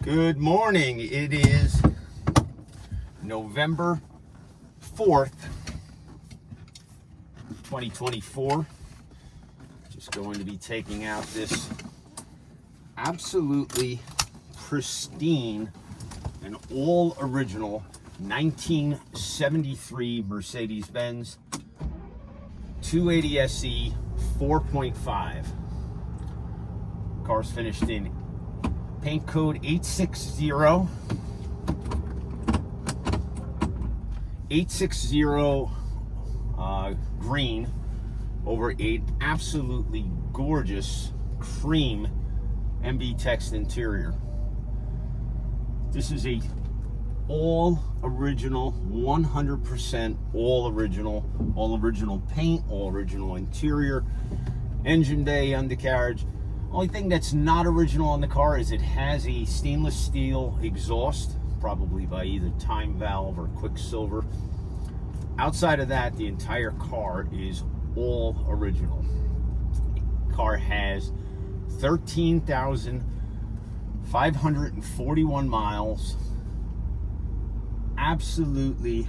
Good morning. It is November 4th, 2024. Just going to be taking out this absolutely pristine and all original 1973 Mercedes-Benz 280 SE 4.5. Car's finished in paint code 860 green over an absolutely gorgeous cream MB text interior. This is a all original, 100% all original paint, all original interior, engine bay, undercarriage. Only thing that's not original on the car is it has a stainless steel exhaust, probably by either Time Valve or Quicksilver. Outside of that, the entire car is all original. The car has 13,541 miles. Absolutely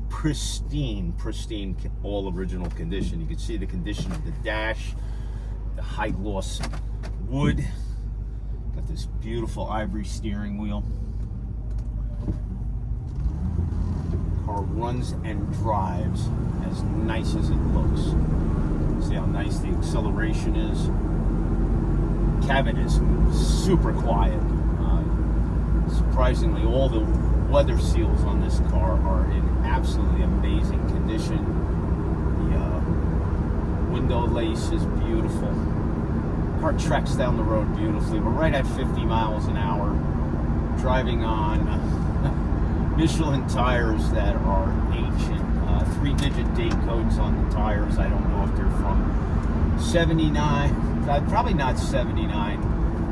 pristine, all original condition. You can see the condition of the dash, the high gloss wood. Got this beautiful ivory steering wheel. Car runs and drives as nice as it looks. See how nice the acceleration is. Cabin is super quiet. Surprisingly, all the weather seals on this car are in absolutely amazing condition. The window lace is beautiful. Car tracks down the road beautifully. We're right at 50 miles an hour, driving on Michelin tires that are ancient. 3-digit date codes on the tires. I don't know if they're from 79, probably not 79,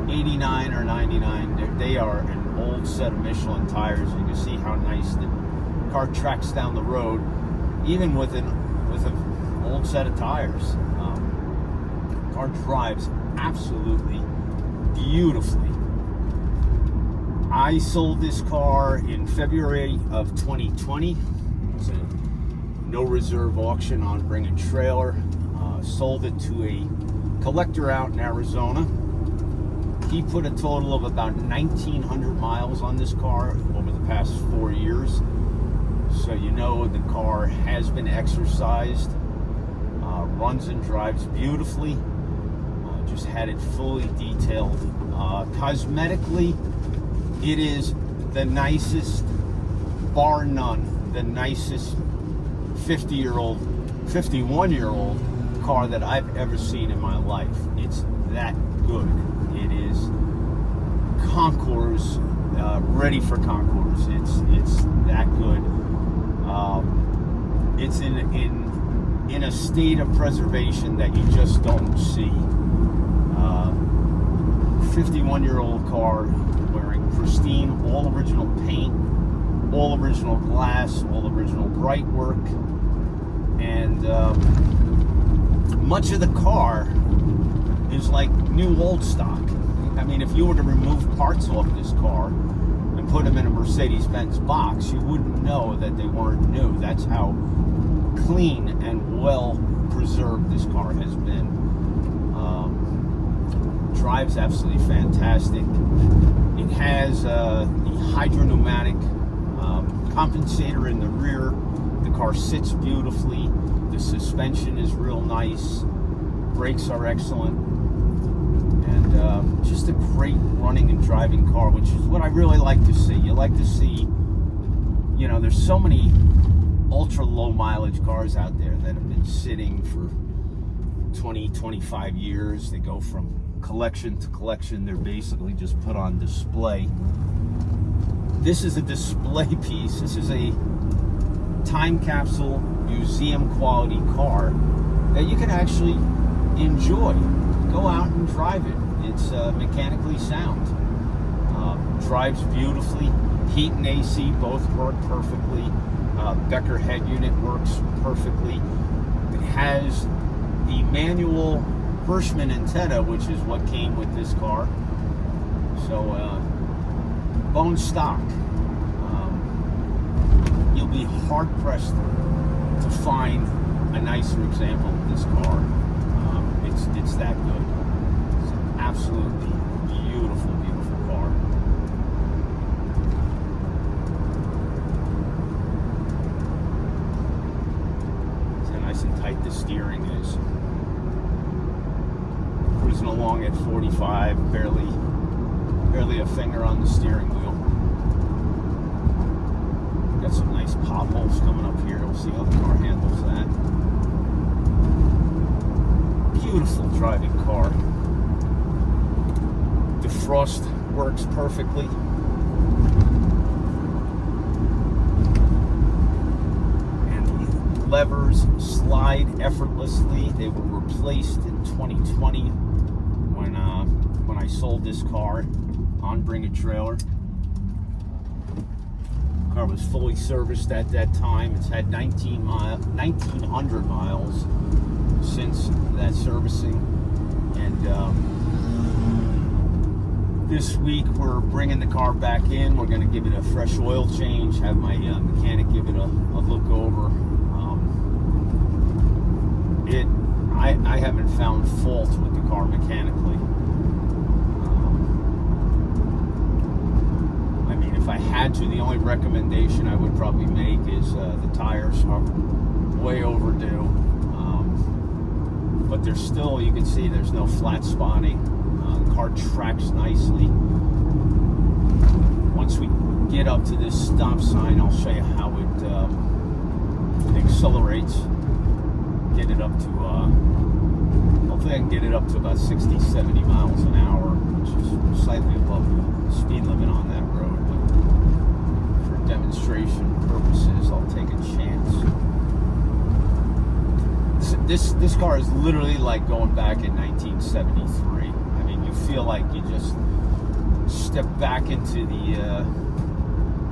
89 or 99. They are an old set of Michelin tires. You can see how nice the car tracks down the road, even with an old set of tires. Car drives absolutely beautifully. I sold this car in February of 2020. It was a no reserve auction on Bring a Trailer. Sold it to a collector out in Arizona. He put a total of about 1,900 miles on this car over the past 4 years. So you know the car has been exercised, runs and drives beautifully. Just had it fully detailed. Cosmetically, it is the nicest, bar none, the nicest 51-year-old car that I've ever seen in my life. It's that good. It is concours, ready for concours. It's that good. It's in a state of preservation that you just don't see. 51-year-old car wearing pristine, all original paint, all original glass, all original bright work, and much of the car is like new old stock. I mean, if you were to remove parts off this car and put them in a Mercedes-Benz box, you wouldn't know that they weren't new. That's how clean and well preserved this car has been. Drives absolutely fantastic. It has the hydropneumatic compensator in the rear. The car sits beautifully. The suspension is real nice. Brakes are excellent. And just a great running and driving car, which is what I really like to see. You like to see, you know, there's so many ultra low mileage cars out there that have been sitting for 20, 25 years. They go from collection to collection. They're basically just put on display. This is a display piece. This is a time capsule, museum quality car that you can actually enjoy. Go out and drive it. It's mechanically sound. Drives beautifully. Heat and AC both work perfectly. Becker head unit works perfectly. It has the manual Hirschman antenna, which is what came with this car. So bone stock. You'll be hard pressed to find a nicer example of this car. It's that good. It's an absolutely beautiful, beautiful car. See how nice and tight the steering is. Cruising along at 45, barely a finger on the steering wheel. Got some nice potholes coming up here. We'll see how the car handles that. Beautiful driving car. Defrost works perfectly. And the levers slide effortlessly. They were replaced in 2020 when I sold this car on Bring a Trailer. The car was fully serviced at that time. It's had 1,900 miles since that servicing, and this week we're bringing the car back in. We're going to give it a fresh oil change, have my mechanic give it a look over. I haven't found fault with the car mechanically. I mean, if I had to, the only recommendation I would probably make is the tires are way overdue. But there's still, you can see there's no flat spotting. The car tracks nicely. Once we get up to this stop sign, I'll show you how it accelerates. Get it up to, hopefully I can get it up to about 60, 70 miles an hour, which is slightly above the speed limit on that road. But for demonstration purposes, I'll take a chance. This car is literally like going back in 1973. I mean, you feel like you just step back into the,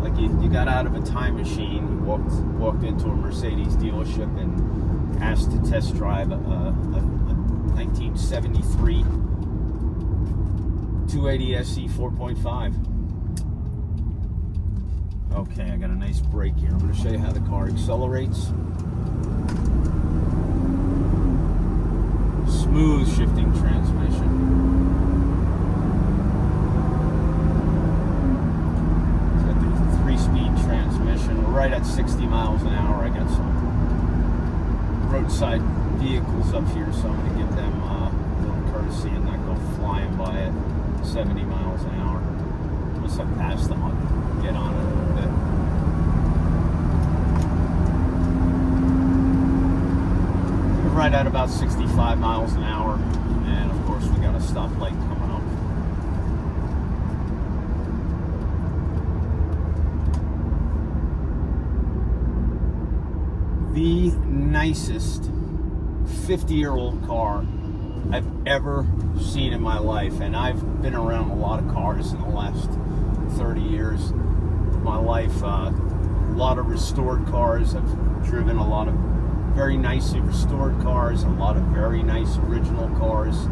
like you got out of a time machine, you walked into a Mercedes dealership and asked to test drive a 1973 280 SE 4.5. Okay, I got a nice brake here. I'm going to show you how the car accelerates. Smooth shifting transmission. It's got the 3-speed transmission. We're right at 60 miles an hour. I got some roadside vehicles up here, so I'm going to give them a little courtesy and not go flying by at 70 miles an hour. Once I pass them, I'll get on it a little bit. Right at about 65 miles an hour, and of course we got a stoplight coming up. The nicest 50-year-old car I've ever seen in my life, and I've been around a lot of cars in the last 30 years of my life. A lot of restored cars. I've driven a lot of very nicely restored cars, a lot of very nice original cars,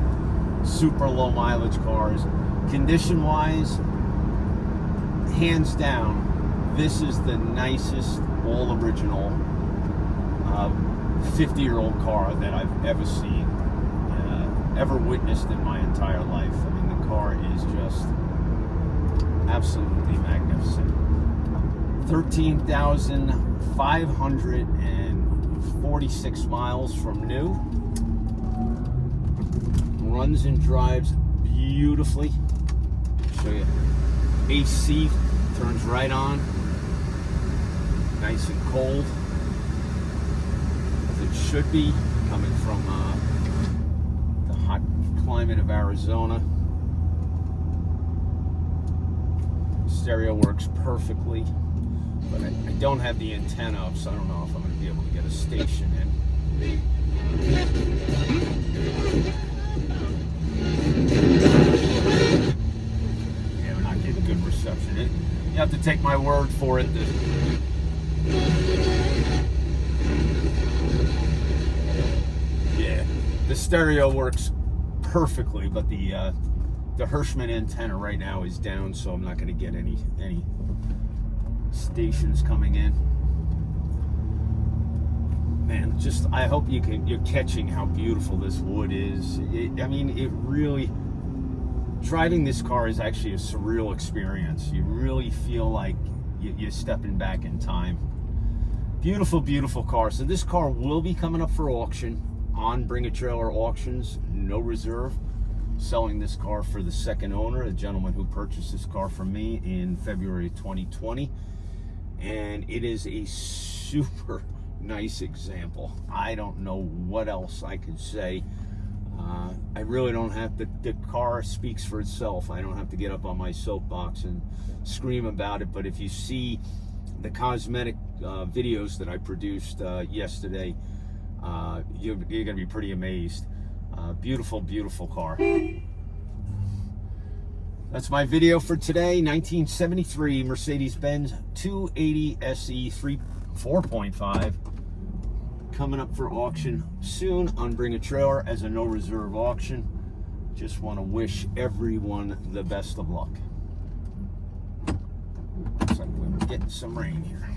super low mileage cars. Condition wise, hands down, this is the nicest all original 50-year-old car that I've ever seen, ever witnessed in my entire life. I mean, the car is just absolutely magnificent. 13,546 miles from new. Runs and drives beautifully. Show you. AC turns right on. Nice and cold, as it should be, coming from the hot climate of Arizona. Stereo works perfectly. But I don't have the antenna up, so I don't know if I'm going to be able to get a station in. Yeah, we're not getting good reception. You have to take my word for it. Yeah, the stereo works perfectly, but the The Hirschman antenna right now is down, so I'm not going to get any stations coming in. Man, just I hope you're catching how beautiful this wood is. I mean, it really, driving this car is actually a surreal experience. You really feel like you're stepping back in time. Beautiful, beautiful car. So this car will be coming up for auction on Bring a Trailer Auctions, no reserve. Selling this car for the second owner, a gentleman who purchased this car from me in February 2020. And it is a super nice example. I don't know what else I could say. I really don't have to, the car speaks for itself. I don't have to get up on my soapbox and scream about it. But if you see the cosmetic videos that I produced yesterday, you're going to be pretty amazed. Beautiful, beautiful car. That's my video for today. 1973 Mercedes-Benz 280 SE 4.5. Coming up for auction soon on Bring a Trailer as a no reserve auction. Just want to wish everyone the best of luck. Looks like we're getting some rain here.